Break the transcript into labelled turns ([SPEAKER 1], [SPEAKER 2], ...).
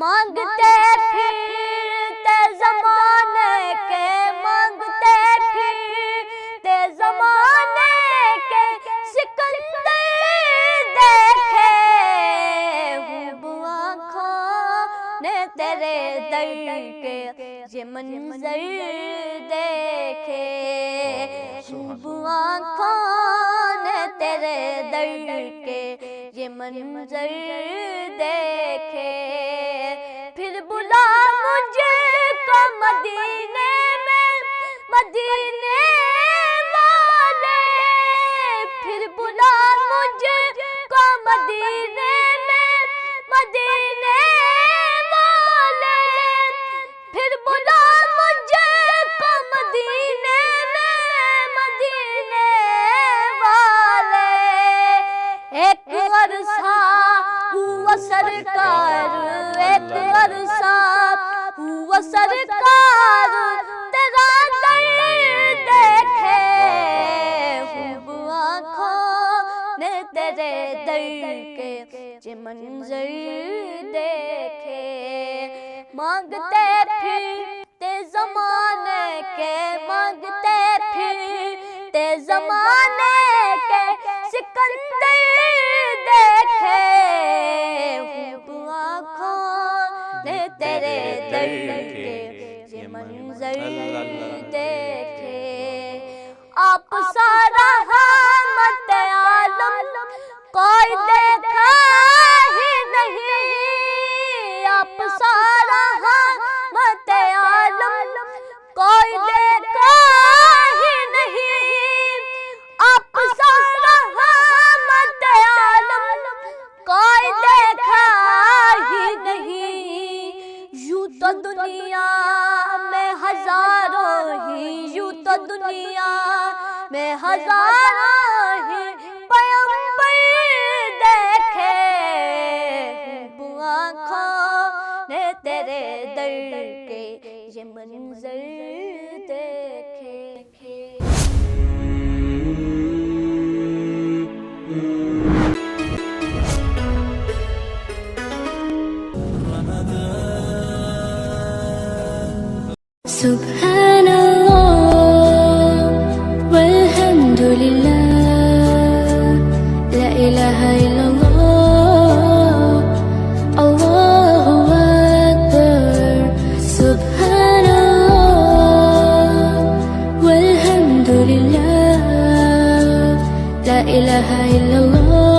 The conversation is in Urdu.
[SPEAKER 1] مانگتے پھرتے زمانے کے، مانگتے پھرتے زمانے کے سکندر دیکھے، خوب آنکھوں نے تیرے در کے یہ منظر دیکھے، خوب آنکھوں نے تیرے در کے یہ منظر دیکھے، پھر بلا مجھے کو مدینے میں، مدینے والے، پھر بلا مجھے کو مدینے میں، مدینے والے، پھر بلا مجھے کو مدینے میں، مدینے والے، ایک عرصہ ہوا سرکار، ایک عرصہ ہوا سرکار تیرا در دیکھے، خوب آنکھوں نے تیرے در کے یہ منظر دیکھے، مانگتے پھرتے زمانے کے، مانگتے پھرتے زمانے کے سکندر دیکھے، خوب آنکھوں نے تیرے در کے یہ منظر دیکھے، آپ سارا رحمت عالم کوئی دیکھا ہی نہیں، آپ سارا رحمت عالم کوئی دیکھا ہی نہیں، آپ سارا رحمت عالم کوئی دیکھا ہی نہیں، یوں تو دنیا میں ہزاروں ہی، یوں تو دنیا میں ہزاروں ہی پیغمبر دیکھے، خوب آنکھوں نے تیرے در کے یہ منظر دیکھے۔
[SPEAKER 2] سبحان اللہ والحمد للہ، لا الہ الا اللہ، اللہ اکبر، سبحان اللہ والحمد للہ، لا الہ الا اللہ۔